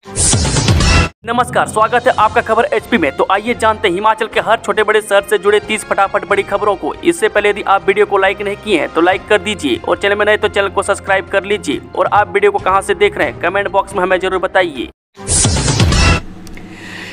नमस्कार, स्वागत है आपका खबर एचपी में। तो आइए जानते हैं हिमाचल के हर छोटे बड़े शहर से जुड़े 30 फटाफट बड़ी खबरों को। इससे पहले यदि आप वीडियो को लाइक नहीं किए हैं तो लाइक कर दीजिए और चैनल में नए तो चैनल को सब्सक्राइब कर लीजिए। और आप वीडियो को कहां से देख रहे हैं कमेंट बॉक्स में हमें जरूर बताइए।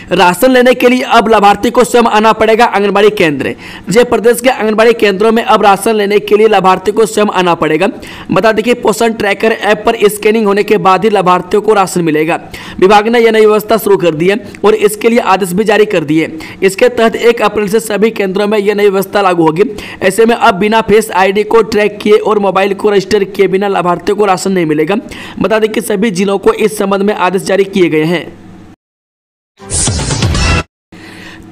राशन लेने के लिए अब लाभार्थी को स्वयं आना पड़ेगा आंगनबाड़ी केंद्र। जय प्रदेश के आंगनबाड़ी केंद्रों में अब राशन लेने के लिए लाभार्थी को स्वयं आना पड़ेगा। बता दें कि पोषण ट्रैकर ऐप पर स्कैनिंग होने के बाद ही लाभार्थियों को राशन मिलेगा। विभाग ने यह नई व्यवस्था शुरू कर दी है और इसके लिए आदेश भी जारी कर दिए। इसके तहत 1 अप्रैल से सभी केंद्रों में यह नई व्यवस्था लागू होगी। ऐसे में अब बिना फेस आईडी को ट्रैक किए और मोबाइल को रजिस्टर किए बिना लाभार्थियों को राशन नहीं मिलेगा। बता दें कि सभी जिलों को इस संबंध में आदेश जारी किए गए हैं।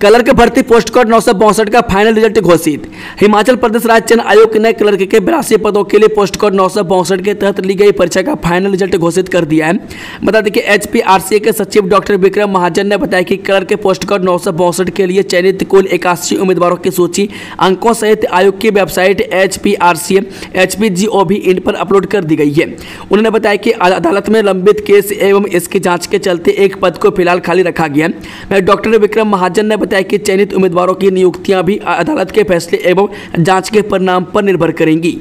क्लर्क भर्ती पोस्ट कोड 962 का फाइनल रिजल्ट घोषित। हिमाचल प्रदेश राज्य चयन आयोग ने क्लर्क के 82 पदों के लिए पोस्ट कोड 962 के तहत ली गई परीक्षा का फाइनल रिजल्ट घोषित कर दिया है। बता दें कि HPRCA के सचिव डॉक्टर विक्रम महाजन ने बताया कि क्लर्क के पोस्ट कोड 962 के लिए चयनित कुल 81 उम्मीदवारों की सूची अंकों सहित आयोग की वेबसाइट HPRCA HPGOV इन पर अपलोड कर दी गई है। उन्होंने बताया कि अदालत में लंबित केस एवं इसकी जाँच के चलते एक पद को फिलहाल खाली रखा गया है। डॉक्टर विक्रम महाजन ने बताया कि चयनित उम्मीदवारों की नियुक्तियां भी अदालत के फैसले एवं जांच के परिणाम पर निर्भर करेंगी।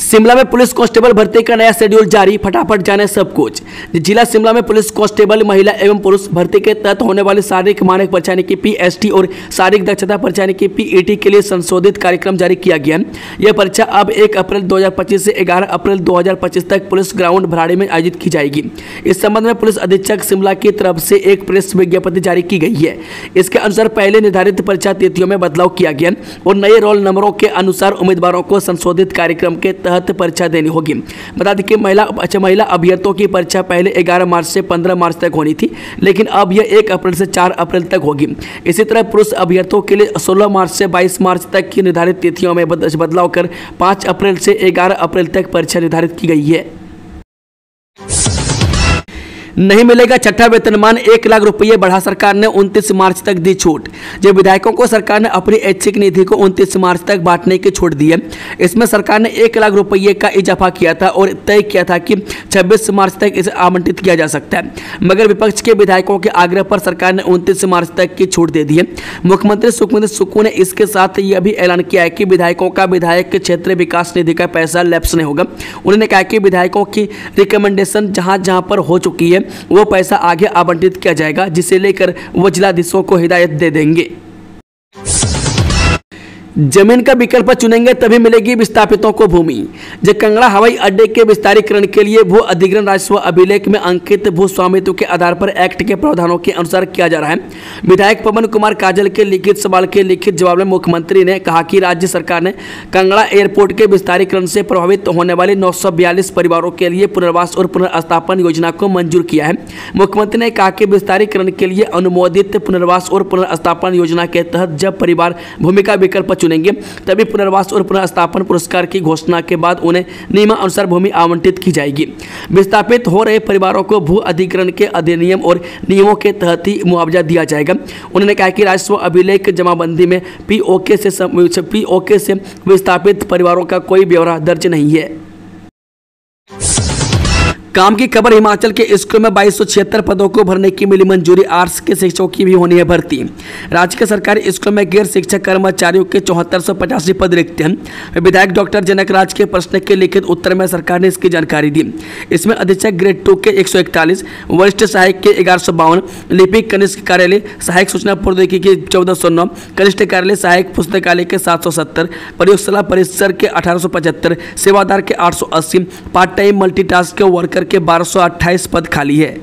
शिमला में पुलिस कांस्टेबल भर्ती का नया शेड्यूल जारी, फटाफट जाने सब कुछ। जिला शिमला में पुलिस कांस्टेबल महिला एवं पुरुष भर्ती के तहत होने वाली शारीरिक मानक परीक्षा यानी कि PST और शारीरिक दक्षता परीक्षा यानी कि PET के लिए संशोधित कार्यक्रम जारी किया गया है। यह परीक्षा अब 1 अप्रैल 2025 से 11 अप्रैल 2025 तक पुलिस ग्राउंड भराड़ी में आयोजित की जाएगी। इस संबंध में पुलिस अधीक्षक शिमला की तरफ से एक प्रेस विज्ञप्ति जारी की गई है। इसके अनुसार पहले निर्धारित परीक्षा तिथियों में बदलाव किया गया और नए रोल नंबरों के अनुसार उम्मीदवारों को संशोधित कार्यक्रम के तहत परीक्षा देनी होगी। बता दें कि महिला अभ्यर्थियों की परीक्षा पहले 11 मार्च से 15 मार्च तक होनी थी, लेकिन अब यह 1 अप्रैल से 4 अप्रैल तक होगी। इसी तरह पुरुष अभ्यर्थियों के लिए 16 मार्च से 22 मार्च तक की निर्धारित तिथियों में बदलाव कर 5 अप्रैल से 11 अप्रैल तक परीक्षा निर्धारित की गई है। नहीं मिलेगा छठा वेतनमान, 1 लाख रुपये बढ़ा सरकार ने 29 मार्च तक दी छूट। जब विधायकों को सरकार ने अपनी ऐच्छिक निधि को 29 मार्च तक बांटने की छूट दी है। इसमें सरकार ने 1 लाख रुपये का इजाफा किया था और तय किया था कि 26 मार्च तक इसे आवंटित किया जा सकता है, मगर विपक्ष के विधायकों के आग्रह पर सरकार ने 29 मार्च तक की छूट दे दी है। मुख्यमंत्री सुखविंदर सुक्खू ने इसके साथ यह भी ऐलान किया है कि विधायकों का विधायक के क्षेत्र विकास निधि का पैसा लैप्स नहीं होगा। उन्होंने कहा कि विधायकों की रिकमेंडेशन जहां पर हो चुकी है वो पैसा आगे आवंटित किया जाएगा, जिसे लेकर वो जिलाधीशों को हिदायत दे देंगे। जमीन का विकल्प चुनेंगे तभी मिलेगी विस्थापितों को भूमि। जब कांगड़ा हवाई अड्डे के विस्तारीकरण के लिए भू अधिग्रहण राजस्व अभिलेख में अंकित भू स्वामित्व के आधार पर एक्ट के प्रावधानों के अनुसार किया जा रहा है। विधायक पवन कुमार काजल के लिखित सवाल के लिखित जवाब में मुख्यमंत्री ने कहा कि राज्य सरकार ने कांगड़ा एयरपोर्ट के विस्तारीकरण से प्रभावित होने वाले 942 परिवारों के लिए पुनर्वास और पुनर्स्थापन योजना को मंजूर किया है। मुख्यमंत्री ने कहा कि विस्तारीकरण के लिए अनुमोदित पुनर्वास और पुनर्स्थापन योजना के तहत जब परिवार भूमि का विकल्प चुनेंगे तभी पुनर्वास और पुनर्स्थापन पुरस्कार की घोषणा के बाद उन्हें नियमानुसार भूमि आवंटित की जाएगी। विस्थापित हो रहे परिवारों को भू अधिग्रहण के अधिनियम और नियमों के तहत ही मुआवजा दिया जाएगा। उन्होंने कहा कि राजस्व अभिलेख जमाबंदी में POK से विस्थापित परिवारों का कोई ब्यौरा दर्ज नहीं है। काम की खबर, हिमाचल के स्कूल में 2276 पदों को भरने की मिली मंजूरी। आर्ट्स के शिक्षकों की भी होनी है भर्ती। राज्य के सरकारी स्कूल में गैर शिक्षक कर्मचारियों के 7485 पद रिक्त हैं। विधायक डॉक्टर जनक राज के प्रश्न के लिखित उत्तर में सरकार ने इसकी जानकारी दी। इसमें अधीक्षक ग्रेड 2 के 141, वरिष्ठ सहायक के 1152, लिपिक कनिष्ठ कार्यालय सहायक सूचना प्रौद्योगिकी के 1409, कनिष्ठ कार्यालय सहायक पुस्तकालय के 770, प्रयोगशाला परिसर के 1875, सेवादार के 880, पार्ट टाइम मल्टीटास्क के वर्कर के 1228 पद खाली है।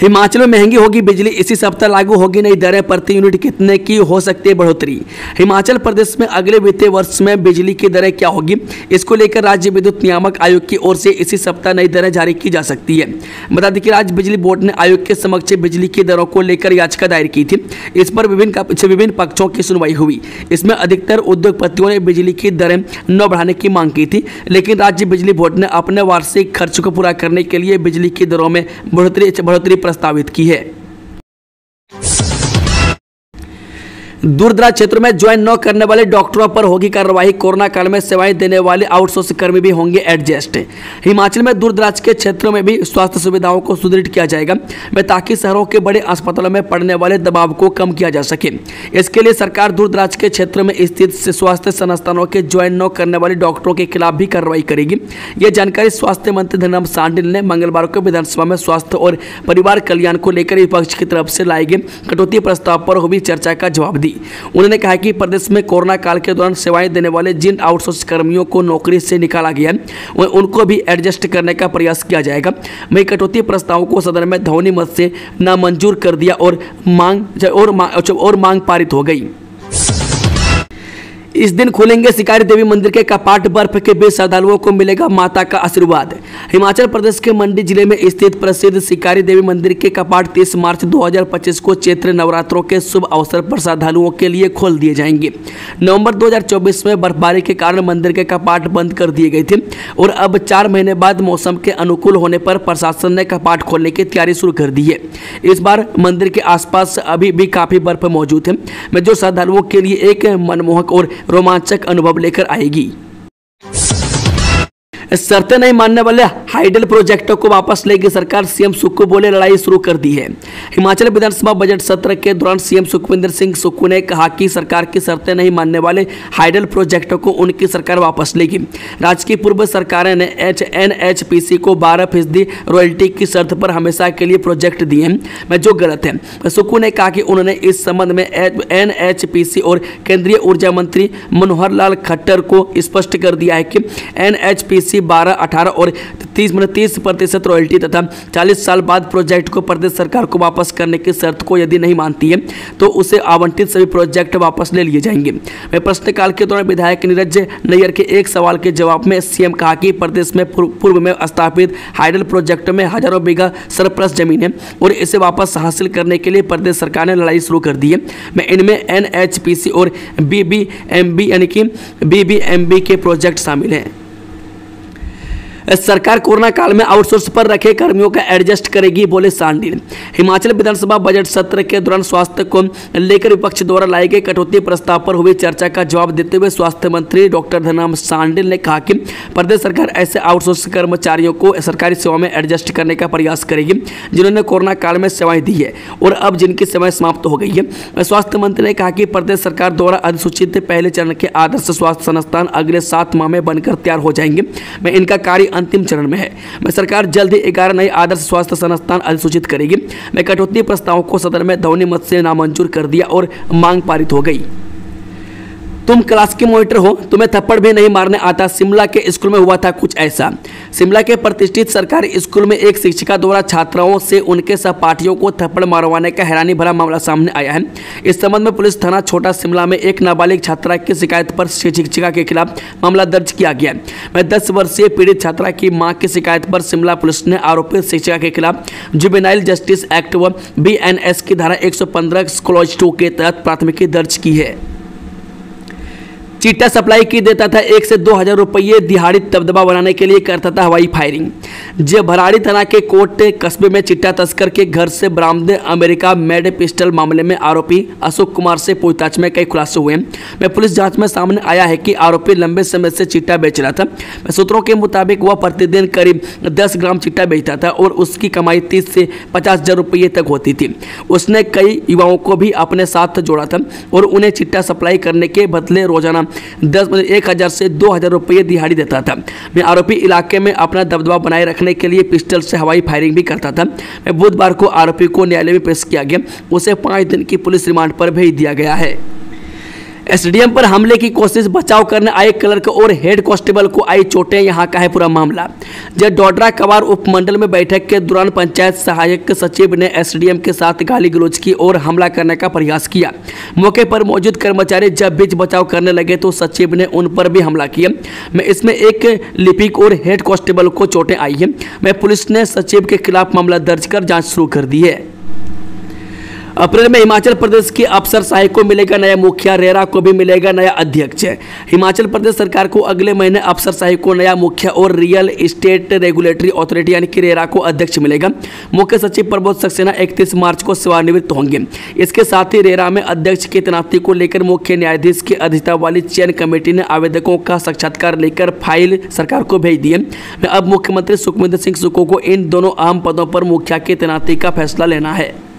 हिमाचल में महंगी होगी बिजली, इसी सप्ताह लागू होगी नई दरें। प्रति यूनिट कितने की हो सकती है बढ़ोतरी। हिमाचल प्रदेश में अगले वित्तीय वर्ष में बिजली की दरें क्या होगी, इसको लेकर राज्य विद्युत नियामक आयोग की ओर से इसी सप्ताह नई दरें जारी की जा सकती है। बता दें कि राज्य बिजली बोर्ड ने आयोग के समक्ष बिजली की दरों को लेकर याचिका दायर की थी। इस पर विभिन्न पक्षों की सुनवाई हुई। इसमें अधिकतर उद्योगपतियों ने बिजली की दरें न बढ़ाने की मांग की थी, लेकिन राज्य बिजली बोर्ड ने अपने वार्षिक खर्च को पूरा करने के लिए बिजली की दरों में बढ़ोतरी प्रस्तावित की है। दूरदराज क्षेत्र में ज्वाइन न करने वाले डॉक्टरों पर होगी कार्रवाई। कोरोना काल में सेवाएं देने वाले आउटसोर्स कर्मी भी होंगे एडजस्ट। हिमाचल में दूरदराज के क्षेत्रों में भी स्वास्थ्य सुविधाओं को सुदृढ़ किया जाएगा ताकि शहरों के बड़े अस्पतालों में पड़ने वाले दबाव को कम किया जा सके। इसके लिए सरकार दूरदराज के क्षेत्र में स्थित स्वास्थ्य संस्थानों के ज्वाइन न करने वाले डॉक्टरों के खिलाफ भी कार्रवाई करेगी। यह जानकारी स्वास्थ्य मंत्री धनराम शांडिल ने मंगलवार को विधानसभा में स्वास्थ्य और परिवार कल्याण को लेकर विपक्ष की तरफ से लाए गए कटौती प्रस्ताव पर हुई चर्चा का जवाब दी। उन्होंने कहा कि प्रदेश में कोरोना काल के दौरान सेवाएं देने वाले जिन आउटसोर्स कर्मियों को नौकरी से निकाला गया है उनको भी एडजस्ट करने का प्रयास किया जाएगा। वहीं कटौती प्रस्ताव को सदन में ध्वनि मत से नामंजूर कर दिया और मांग पारित हो गई। इस दिन खुलेंगे शिकारी देवी मंदिर के कपाट। बर्फ के बीच श्रद्धालुओं को मिलेगा माता का आशीर्वाद। हिमाचल प्रदेश के मंडी जिले में स्थित प्रसिद्ध शिकारी देवी मंदिर के कपाट 30 मार्च 2025 को चैत्र नवरात्रों के शुभ अवसर पर श्रद्धालुओं के लिए खोल दिए जाएंगे। नवंबर 2024 में बर्फबारी के कारण मंदिर के कपाट बंद कर दिए गए थे और अब 4 महीने बाद मौसम के अनुकूल होने पर प्रशासन ने कपाट खोलने की तैयारी शुरू कर दी है। इस बार मंदिर के आसपास अभी भी काफी बर्फ मौजूद है जो श्रद्धालुओं के लिए एक मनमोहक और रोमांचक अनुभव लेकर आएगी। शर्तें नहीं मानने वाले हाइडल प्रोजेक्टों को वापस लेगी सरकार। सीएम सुक्खू बोले लड़ाई शुरू कर दी है। हिमाचल विधानसभा बजट सत्र के दौरान सीएम सुखविंदर सिंह सुक्खू ने कहा कि सरकार की शर्तें नहीं मानने वाले हाइडल प्रोजेक्टों को उनकी सरकार वापस लेगी। राज्य की पूर्व सरकारें ने NHPC को 12% रॉयल्टी की शर्त पर हमेशा के लिए प्रोजेक्ट दिए हैं जो गलत है। सुक्खू ने कहा कि उन्होंने इस संबंध में NHPC और केंद्रीय ऊर्जा मंत्री मनोहर लाल खट्टर को स्पष्ट कर दिया है कि NHPC 12, 18 और 30% रॉयल्टी तथा 40 साल बाद प्रोजेक्ट को प्रदेश सरकार को वापस करने की शर्त को यदि नहीं मानती है तो उसे आवंटित सभी प्रोजेक्ट वापस ले लिए जाएंगे। वह प्रश्नकाल के दौरान विधायक नीरज नैयर के एक सवाल के जवाब में सीएम कहा कि प्रदेश में पूर्व में स्थापित हाइडल प्रोजेक्ट में हजारों बीघा सरप्लस जमीन है और इसे वापस हासिल करने के लिए प्रदेश सरकार ने लड़ाई शुरू कर दी है। इनमें NHPC और BBMB यानी कि BBMB के प्रोजेक्ट शामिल हैं। सरकार कोरोना काल में आउटसोर्स पर रखे कर्मियों का एडजस्ट करेगी, बोले शांडिल। हिमाचल विधानसभा बजट सत्र के दौरान स्वास्थ्य को लेकर विपक्ष द्वारा लाए गए कटौती प्रस्ताव पर हुई चर्चा का जवाब देते हुए स्वास्थ्य मंत्री डॉक्टर धनराम शांडिल ने कहा कि प्रदेश सरकार ऐसे आउटसोर्स कर्मचारियों को सरकारी सेवा में एडजस्ट करने का प्रयास करेगी जिन्होंने कोरोना काल में सेवाएं दी है और अब जिनकी सेवाएं समाप्त हो गई है। स्वास्थ्य मंत्री ने कहा कि प्रदेश सरकार द्वारा अधिसूचित पहले चरण के आदर्श स्वास्थ्य संस्थान अगले 7 माह में बनकर तैयार हो जाएंगे। इनका कार्य अंतिम चरण में है। सरकार जल्द ही 11 नए आदर्श स्वास्थ्य संस्थान अधिसूचित करेगी। कटौती प्रस्ताव को सदन में ध्वनि मत से नामंजूर कर दिया और मांग पारित हो गई। तुम क्लास के मॉनिटर हो, तुम्हें थप्पड़ भी नहीं मारने आता। शिमला के स्कूल में हुआ था कुछ ऐसा। शिमला के प्रतिष्ठित सरकारी स्कूल में एक शिक्षिका द्वारा छात्राओं से उनके सहपाठियों को थप्पड़ मारवाने का हैरानी भरा मामला सामने आया है। इस संबंध में पुलिस थाना छोटा शिमला में एक नाबालिग छात्रा की शिकायत पर शिक्षिका के खिलाफ मामला दर्ज किया गया है। 10 वर्षीय पीड़ित छात्रा की मां की शिकायत पर शिमला पुलिस ने आरोपित शिक्षिका के खिलाफ जुवेनाइल जस्टिस एक्ट व BNS की धारा 115 क्लॉज 2 के तहत प्राथमिकी दर्ज की है। चिट्टा सप्लाई की देता था 1 से 2 हज़ार रुपये, दिहाड़ी दबदबा बनाने के लिए करता था हवाई फायरिंग। भराड़ी थाना के कोट कस्बे में चिट्टा तस्कर के घर से बरामद अमेरिका मेड पिस्टल मामले में आरोपी अशोक कुमार से पूछताछ में कई खुलासे हुए हैं। पुलिस जांच में सामने आया है कि आरोपी लंबे समय से चिट्टा बेच रहा था। सूत्रों के मुताबिक वह प्रतिदिन करीब 10 ग्राम चिट्टा बेचता था और उसकी कमाई 30 से 50 हज़ार रुपये तक होती थी। उसने कई युवाओं को भी अपने साथ जोड़ा था और उन्हें चिट्टा सप्लाई करने के बदले रोजाना 1,000 से 2,000 रुपये दिहाड़ी देता था। आरोपी इलाके में अपना दबदबा बनाए रखने के लिए पिस्टल से हवाई फायरिंग भी करता था। बुधवार को आरोपी को न्यायालय में पेश किया गया। उसे 5 दिन की पुलिस रिमांड पर भेज दिया गया है। एसडीएम पर हमले की कोशिश, बचाव करने आए क्लर्क और हेड कांस्टेबल को आई चोटें। यहाँ का है पूरा मामला। जब डोडरा कवार उपमंडल में बैठक के दौरान पंचायत सहायक सचिव ने एसडीएम के साथ गाली गलौज की और हमला करने का प्रयास किया। मौके पर मौजूद कर्मचारी जब बीच बचाव करने लगे तो सचिव ने उन पर भी हमला किया। इसमें एक लिपिक और हेड कांस्टेबल को चोटें आई है। पुलिस ने सचिव के खिलाफ मामला दर्ज कर जाँच शुरू कर दी है। अप्रैल में हिमाचल प्रदेश की अफसरशाही को मिलेगा नया मुखिया, रेरा को भी मिलेगा नया अध्यक्ष। हिमाचल प्रदेश सरकार को अगले महीने अफसरशाही को नया मुखिया और रियल एस्टेट रेगुलेटरी अथॉरिटी यानी कि रेरा को अध्यक्ष मिलेगा। मुख्य सचिव प्रबोध सक्सेना 31 मार्च को सेवानिवृत्त होंगे। इसके साथ ही रेरा में अध्यक्ष की तैनाती को लेकर मुख्य न्यायाधीश की अध्यक्षता वाली चयन कमेटी ने आवेदकों का साक्षात्कार लेकर फाइल सरकार को भेज दी है। अब मुख्यमंत्री सुखविंदर सिंह सुक्खू को इन दोनों अहम पदों पर मुखिया की तैनाती का फैसला लेना है।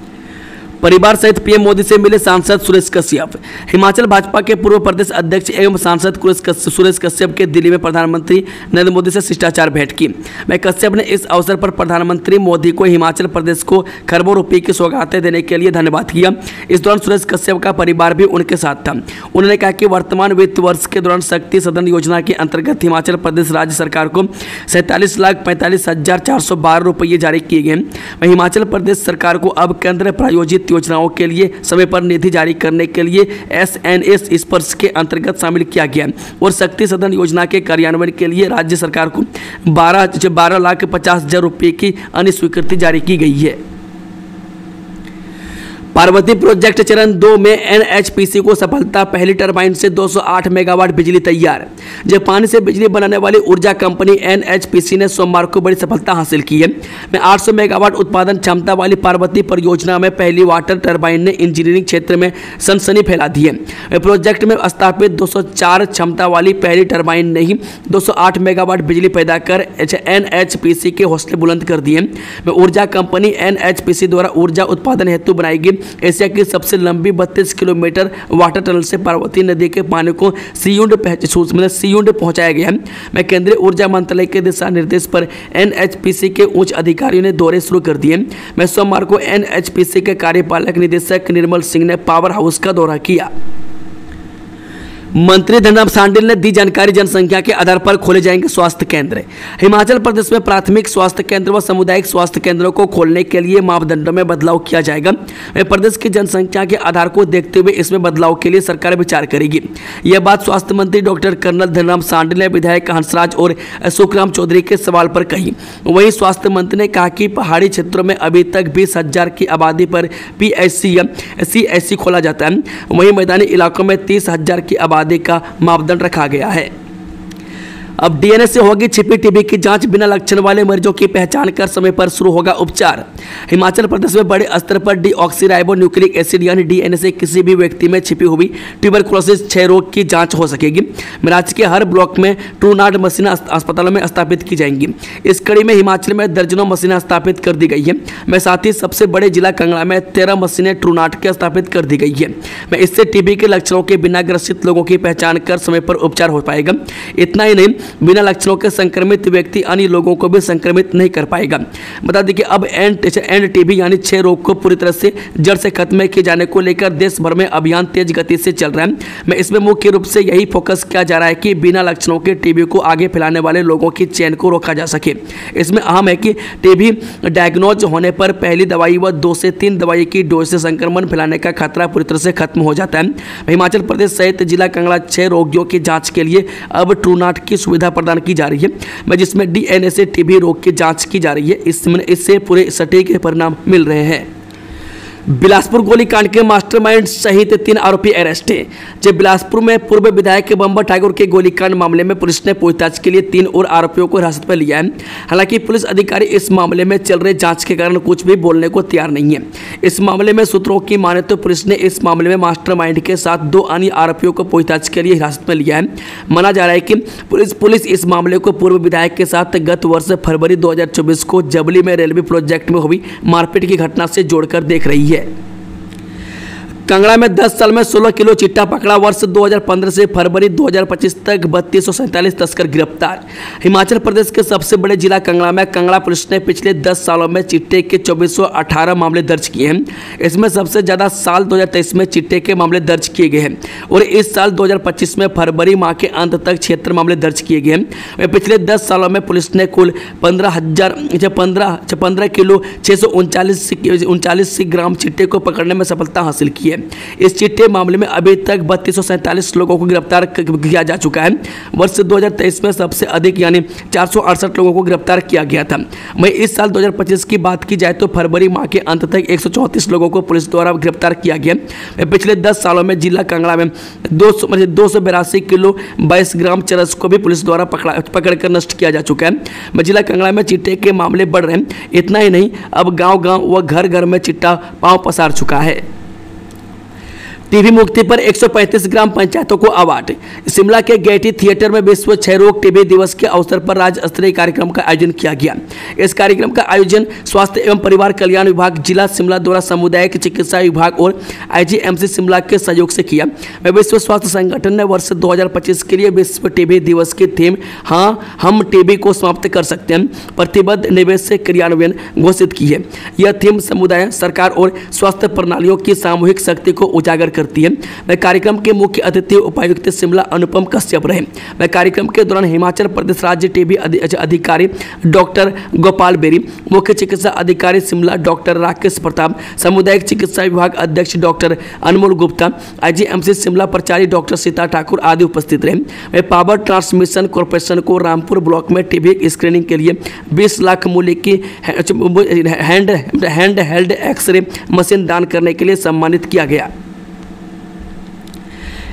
परिवार सहित पीएम मोदी से मिले सांसद सुरेश कश्यप। हिमाचल भाजपा के पूर्व प्रदेश अध्यक्ष एवं सांसद सुरेश कश्यप के दिल्ली में प्रधानमंत्री नरेंद्र मोदी से शिष्टाचार भेंट की। मैं कश्यप ने इस अवसर पर प्रधानमंत्री मोदी को हिमाचल प्रदेश को खरबों रुपये की सौगातें देने के लिए धन्यवाद किया। इस दौरान सुरेश कश्यप का परिवार भी उनके साथ था। उन्होंने कहा कि वर्तमान वित्त वर्ष के दौरान शक्ति सदन योजना के अंतर्गत हिमाचल प्रदेश राज्य सरकार को 47,45,412 रुपये जारी किए गए। वहीं हिमाचल प्रदेश सरकार को अब केंद्र प्रायोजित योजनाओं के लिए समय पर निधि जारी करने के लिए SNS स्पर्श के अंतर्गत शामिल किया गया और शक्ति सदन योजना के कार्यान्वयन के लिए राज्य सरकार को 12,50,000 रुपये की अन्य स्वीकृति जारी की गई है। पार्वती प्रोजेक्ट चरण 2 में NHPC को सफलता, पहली टरबाइन से 208 मेगावाट बिजली तैयार। जब पानी से बिजली बनाने वाली ऊर्जा कंपनी NHPC ने सोमवार को बड़ी सफलता हासिल की है। में 800 मेगावाट उत्पादन क्षमता वाली पार्वती परियोजना में पहली वाटर टरबाइन ने इंजीनियरिंग क्षेत्र में सनसनी फैला दी है। प्रोजेक्ट में स्थापित 204 क्षमता वाली पहली टरबाइन ने ही 208 मेगावाट बिजली पैदा कर NHPC के हौसले बुलंद कर दिए। ऊर्जा कंपनी NHPC द्वारा ऊर्जा उत्पादन हेतु बनाई गई एशिया की सबसे लंबी 32 किलोमीटर वाटर टनल से पार्वती नदी के पानी को सियुंड पहुंचाया गया है। मैं केंद्रीय ऊर्जा मंत्रालय के दिशा निर्देश पर NHPC के उच्च अधिकारियों ने दौरे शुरू कर दिए। मैं सोमवार को NHPC के कार्यपालक निदेशक निर्मल सिंह ने पावर हाउस का दौरा किया। मंत्री धनराम शांडिल ने दी जानकारी, जनसंख्या के आधार पर खोले जाएंगे स्वास्थ्य केंद्र। हिमाचल प्रदेश में प्राथमिक स्वास्थ्य केंद्र व सामुदायिक स्वास्थ्य केंद्रों को खोलने के लिए मापदंडों में बदलाव किया जाएगा। प्रदेश की जनसंख्या के आधार को देखते हुए इसमें बदलाव के लिए सरकार विचार करेगी। यह बात स्वास्थ्य मंत्री डॉक्टर कर्नल धनराम शांडिल ने विधायक हंसराज और सुखराम चौधरी के सवाल पर कही। वहीं स्वास्थ्य मंत्री ने कहा कि पहाड़ी क्षेत्रों में अभी तक 20,000 की आबादी पर PHC या CHC खोला जाता है। वहीं मैदानी इलाकों में 30,000 की आबादी का मापदंड रखा गया है। अब DNA से होगी छिपी टीबी की जांच, बिना लक्षण वाले मरीजों की पहचान कर समय पर शुरू होगा उपचार। हिमाचल प्रदेश में बड़े स्तर पर डीऑक्सीराइबो न्यूक्लिक एसिड यानी DNA से किसी भी व्यक्ति में छिपी हुई ट्यूबरकुलोसिस क्षय रोग की जांच हो सकेगी। राज्य के हर ब्लॉक में ट्रूनाट मशीनें अस्पतालों में स्थापित की जाएंगी। इस कड़ी में हिमाचल में दर्जनों मशीनें स्थापित कर दी गई है। मैं साथ ही सबसे बड़े जिला कांगड़ा में 13 मशीनें ट्रूनाट के स्थापित कर दी गई है। मैं इससे टीबी के लक्षणों के बिना ग्रसित लोगों की पहचान कर समय पर उपचार हो पाएगा। इतना ही नहीं, बिना लक्षणों के संक्रमित व्यक्ति अन्य लोगों को भी संक्रमित नहीं कर पाएगा। बता दें कि अब एंड टीबी यानी क्षय रोग को पूरी तरह से जड़ से खत्म किए जाने को लेकर देश भर में अभियान तेज गति से चल रहा है। मैं इसमें मुख्य रूप से यही फोकस किया जा रहा है कि बिना लक्षणों के टीबी को आगे फैलाने वाले लोगों की चेन को रोका जा सके। इसमें अहम है कि टीबी डायग्नोज होने पर पहली दवाई व 2 से 3 दवाई की डोज से संक्रमण फैलाने का खतरा पूरी तरह से खत्म हो जाता है। हिमाचल प्रदेश सहित जिला कांगड़ा क्षय रोगियों की जांच के लिए अब ट्रूनाट की सुविधा प्रदान की जा रही है, जिसमें DNA से टीबी रोग की जांच की जा रही है। इससे पूरे सटीक परिणाम मिल रहे हैं। बिलासपुर गोलीकांड के मास्टरमाइंड सहित 3 आरोपी अरेस्ट हैं। जब बिलासपुर में पूर्व विधायक बम्बर ठाकुर के गोलीकांड मामले में पुलिस ने पूछताछ के लिए 3 और आरोपियों को हिरासत में लिया है। हालांकि पुलिस अधिकारी इस मामले में चल रहे जांच के कारण कुछ भी बोलने को तैयार नहीं है। इस मामले में सूत्रों की माने तो पुलिस ने इस मामले में मास्टरमाइंड के साथ 2 अन्य आरोपियों को पूछताछ के लिए हिरासत में लिया है। माना जा रहा है कि पुलिस इस मामले को पूर्व विधायक के साथ गत वर्ष फरवरी 2024 को जबली में रेलवे प्रोजेक्ट में हुई मारपीट की घटना से जोड़कर देख रही है। कांगड़ा में 10 साल में 16 किलो चिट्टा पकड़ा। वर्ष 2015 से फरवरी 2025 तक 3247 तस्कर गिरफ्तार। हिमाचल प्रदेश के सबसे बड़े जिला कांगड़ा में कांगड़ा पुलिस ने पिछले 10 सालों में चिट्टे के 2418 मामले दर्ज किए हैं। इसमें सबसे ज़्यादा साल 2023 में चिट्टे के मामले दर्ज किए गए हैं और इस साल 2025 में फरवरी माह के अंत तक 76 मामले दर्ज किए गए हैं। पिछले 10 सालों में पुलिस ने कुल 15 किलो 639 ग्राम चिट्टे को पकड़ने में सफलता हासिल की है। इस चिट्टे मामले में अभी तक 3247 लोगों को गिरफ्तार किया जा चुका है। वर्ष 2023 में सबसे अधिक यानी 468 लोगों को गिरफ्तार किया गया था। वहीं इस साल 2025 की बात की जाए तो फरवरी माह के अंत तक 134 लोगों को पुलिस द्वारा गिरफ्तार किया गया। पिछले 10 सालों में जिला कांगड़ा में 282 किलो 22 ग्राम चरस को भी पुलिस द्वारा पकड़कर नष्ट किया जा चुका है। जिला कांगड़ा में चिट्टे के मामले बढ़ रहे हैं। इतना ही नहीं, अब गांव-गांव व घर-घर में चिट्टा पांव पसार चुका है। टीबी मुक्ति पर 135 ग्राम पंचायतों को अवार्ड। शिमला के गेयटी थिएटर में विश्व क्षय रोग टीबी दिवस के अवसर पर राज्य स्तरीय कार्यक्रम का आयोजन किया गया। इस कार्यक्रम का आयोजन स्वास्थ्य एवं परिवार कल्याण विभाग जिला शिमला द्वारा सामुदायिक चिकित्सा विभाग और आईजीएमसी शिमला के सहयोग से किया। विश्व स्वास्थ्य संगठन ने वर्ष 2025 के लिए विश्व टीबी दिवस की थीम हाँ हम टीबी को समाप्त कर सकते हैं प्रतिबद्ध निवेश से क्रियान्वयन घोषित की है। यह थीम समुदाय, सरकार और स्वास्थ्य प्रणालियों की सामूहिक शक्ति को उजागर करती है। वह कार्यक्रम के मुख्य अतिथि उपायुक्त शिमला अनुपम कश्यप रहे। वह कार्यक्रम के दौरान हिमाचल प्रदेश राज्य टीबी अधिकारी डॉक्टर गोपाल बेरी, मुख्य चिकित्सा अधिकारी शिमला डॉक्टर राकेश प्रताप, सामुदायिक चिकित्सा विभाग अध्यक्ष डॉक्टर अनमोल गुप्ता, आईजीएमसी शिमला प्रचारी डॉक्टर सीता ठाकुर आदि उपस्थित रहे। वह पावर ट्रांसमिशन कॉर्पोरेशन को रामपुर ब्लॉक में टीबी स्क्रीनिंग के लिए 20 लाख मूल्य की हैंड हेल्ड एक्सरे मशीन दान करने के लिए सम्मानित किया गया।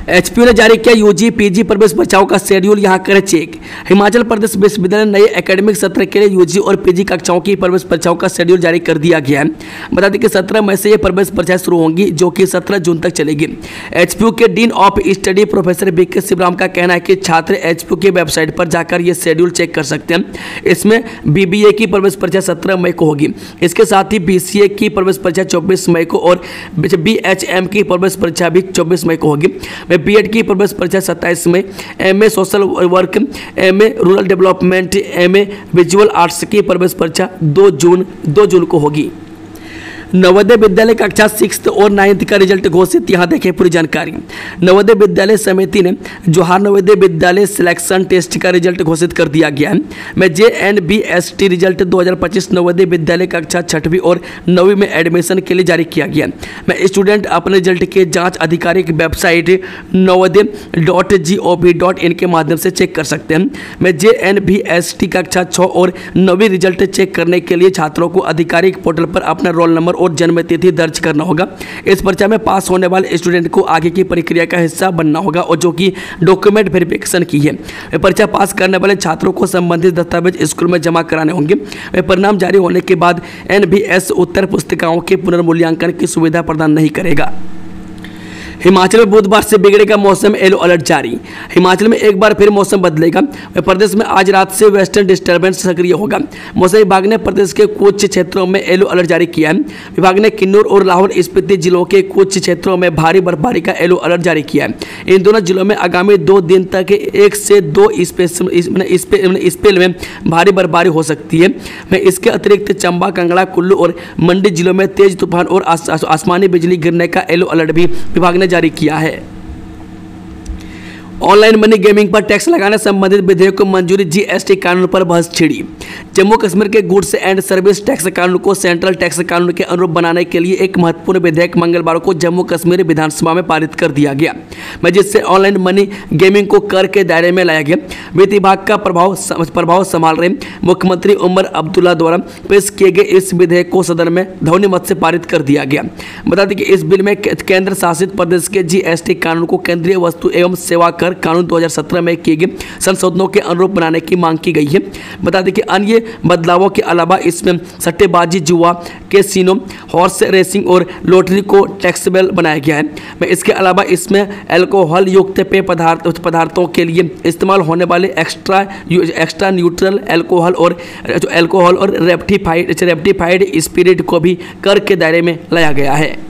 एचपीयू ने जारी किया यूजी पीजी प्रवेश परीक्षाओं का शेड्यूल, यहां करें चेक। हिमाचल प्रदेश विश्वविद्यालय नए एकेडमिक सत्र के लिए यूजी और पीजी कक्षाओं की प्रवेश परीक्षाओं का शेड्यूल जारी कर दिया गया है। बता दें कि 17 मई से ये प्रवेश परीक्षाएं शुरू होंगी, जो कि 17 जून तक चलेगी। एचपीयू के dean of study professor BK Shivaram का कहना है कि छात्र एचपीयू की वेबसाइट पर जाकर ये शेड्यूल चेक कर सकते हैं। इसमें बीबीए की प्रवेश परीक्षा 17 मई को होगी। इसके साथ ही बीसीए की प्रवेश परीक्षा 24 मई को और बीएचएम की प्रवेश परीक्षा भी 24 मई को होगी। बीएड की प्रवेश परीक्षा 27 मई, MA social work, MA rural development, MA visual arts की प्रवेश परीक्षा 2 जून को होगी। नवोदय विद्यालय कक्षा 6 और 9 का रिजल्ट घोषित, यहां देखें पूरी जानकारी। नवोदय विद्यालय समिति ने जोहार नवोदय विद्यालय सिलेक्शन टेस्ट का रिजल्ट घोषित कर दिया गया है। में JNBST रिजल्ट 2025 नवोदय विद्यालय कक्षा 6वीं और 9वीं में एडमिशन के लिए जारी किया गया। में स्टूडेंट अपने रिजल्ट के जांच आधिकारिक वेबसाइट navodaya.gov.in के माध्यम से चेक कर सकते हैं। में JNBST कक्षा 6 और 9वीं रिजल्ट चेक करने के लिए छात्रों को आधिकारिक पोर्टल पर अपना रोल नंबर और जन्म तिथि दर्ज करना होगा। इस परीक्षा में पास होने वाले स्टूडेंट को आगे की प्रक्रिया का हिस्सा बनना होगा और जो कि डॉक्यूमेंट वेरिफिकेशन की है। परीक्षा पास करने वाले छात्रों को संबंधित दस्तावेज स्कूल में जमा कराने होंगे। परिणाम जारी होने के बाद NBS उत्तर पुस्तिकाओं के पुनर्मूल्यांकन की सुविधा प्रदान नहीं करेगा। हिमाचल में बुधवार से बिगड़ेगा मौसम, येलो अलर्ट जारी। हिमाचल में एक बार फिर मौसम बदलेगा। प्रदेश में आज रात से वेस्टर्न डिस्टर्बेंस सक्रिय होगा। मौसम विभाग ने प्रदेश के कुछ क्षेत्रों में येलो अलर्ट जारी किया है। विभाग ने किन्नौर और लाहौल स्पीति जिलों के कुछ क्षेत्रों में भारी बर्फबारी का येलो अलर्ट जारी किया है। इन दोनों जिलों में आगामी 2 दिन तक 1 से 2 स्पेल में भारी बर्फबारी हो सकती है। इसके अतिरिक्त चंबा, कांगड़ा, कुल्लू और मंडी जिलों में तेज तूफान और आसमानी बिजली गिरने का येलो अलर्ट भी विभाग ने जारी किया है। ऑनलाइन मनी गेमिंग पर टैक्स लगाने संबंधित विधेयक को मंजूरी, जीएसटी कानून पर बहस छिड़ी। जम्मू कश्मीर के गुड्स एंड सर्विस टैक्स कानून को सेंट्रल टैक्स कानून के अनुरूप बनाने के लिए एक महत्वपूर्ण विधेयक मंगलवार को जम्मू कश्मीर विधानसभा में पारित कर दिया गया, जिससे ऑनलाइन मनी गेमिंग को कर के दायरे में लाया गया। वित्त विभाग का प्रभाव संभाल रहे मुख्यमंत्री उमर अब्दुल्ला द्वारा पेश किए गए इस विधेयक को सदन में ध्वनि मत से पारित कर दिया गया। बता दें कि इस बिल में केंद्र शासित प्रदेश के जीएसटी कानून को केंद्रीय वस्तु एवं सेवा कर कानून 2017 में किए गए संशोधनों के अनुरूप बनाने की मांग की गई है। बता दें कि अन्य बदलावों के अलावा इसमें सट्टेबाजी, जुआ, कैसीनो, हॉर्स रेसिंग और लॉटरी को टैक्सेबल बनाया गया है। इसके अलावा इसमें अल्कोहल युक्त पेय पदार्थों के लिए इस्तेमाल होने वाले एक्स्ट्रा न्यूट्रल अल्कोहल और रेप्टिफाइड स्पिरिट को भी कर के दायरे में लाया गया है।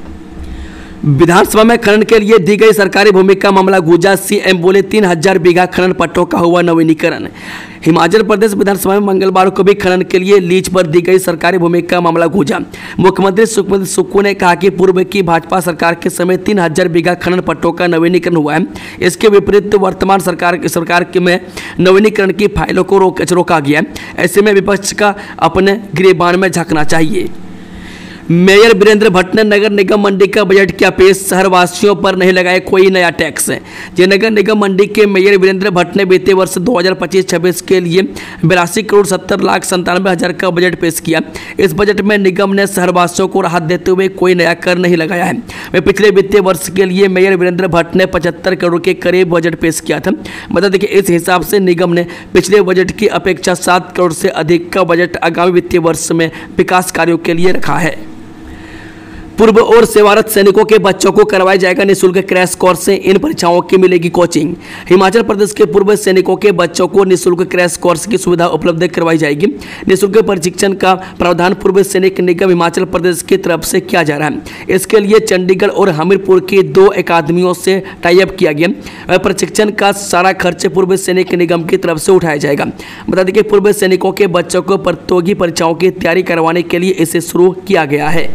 विधानसभा में खनन के लिए दी गई सरकारी भूमि का मामला गूंजा, सीएम बोले 3000 बीघा खनन पट्टों का हुआ नवीनीकरण। हिमाचल प्रदेश विधानसभा में मंगलवार को भी खनन के लिए लीज पर दी गई सरकारी भूमि का मामला गूंजा। मुख्यमंत्री सुखविंदर ने कहा कि पूर्व की भाजपा सरकार के समय 3000 बीघा खनन पट्टों का नवीनीकरण हुआ है। इसके विपरीत वर्तमान सरकार में नवीनीकरण की फाइलों को रोका गया है। ऐसे में विपक्ष का अपने गिरेबान में झांकना चाहिए। मेयर वीरेंद्र भट्ट ने नगर निगम मंडी का बजट किया पेश, शहरवासियों पर नहीं लगाए कोई नया टैक्स। ये नगर निगम मंडी के मेयर वीरेंद्र भट्ट ने बीते वर्ष 2025-26 के लिए 82,70,97,000 का बजट पेश किया। इस बजट में निगम ने शहरवासियों को राहत देते हुए कोई नया कर नहीं लगाया है। वह पिछले वित्तीय वर्ष के लिए मेयर वीरेंद्र भट्ट ने 75 करोड़ के करीब बजट पेश किया था। मतलब देखिए, इस हिसाब से निगम ने पिछले बजट की अपेक्षा 7 करोड़ से अधिक का बजट आगामी वित्तीय वर्ष में विकास कार्यों के लिए रखा है। पूर्व और सेवारत सैनिकों के बच्चों को करवाया जाएगा निःशुल्क क्रैश कोर्स से, इन परीक्षाओं की मिलेगी कोचिंग। हिमाचल प्रदेश के पूर्व सैनिकों के बच्चों को निःशुल्क क्रैश कोर्स की सुविधा उपलब्ध करवाई जाएगी। निःशुल्क प्रशिक्षण का प्रावधान पूर्व सैनिक निगम हिमाचल प्रदेश की तरफ से किया जा रहा है। इसके लिए चंडीगढ़ और हमीरपुर की 2 अकादमियों से टाई अप किया गया। प्रशिक्षण का सारा खर्च पूर्व सैनिक निगम की तरफ से उठाया जाएगा। बता दें कि पूर्व सैनिकों के बच्चों को प्रतियोगी परीक्षाओं की तैयारी करवाने के लिए इसे शुरू किया गया है।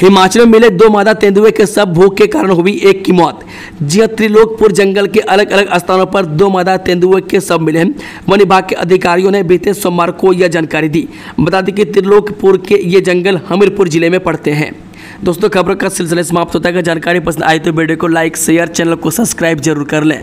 हिमाचल में मिले 2 मादा तेंदुए के शव, भूख के कारण हुई एक की मौत। जी, त्रिलोकपुर जंगल के अलग अलग स्थानों पर 2 मादा तेंदुए के शव मिले हैं। वन विभाग के अधिकारियों ने बीते सोमवार को यह जानकारी दी। बता दें कि त्रिलोकपुर के ये जंगल हमीरपुर जिले में पड़ते हैं। दोस्तों, खबरों का सिलसिला समाप्त होता है। अगर जानकारी पसंद आए तो वीडियो को लाइक, शेयर, चैनल को सब्सक्राइब जरूर कर लें।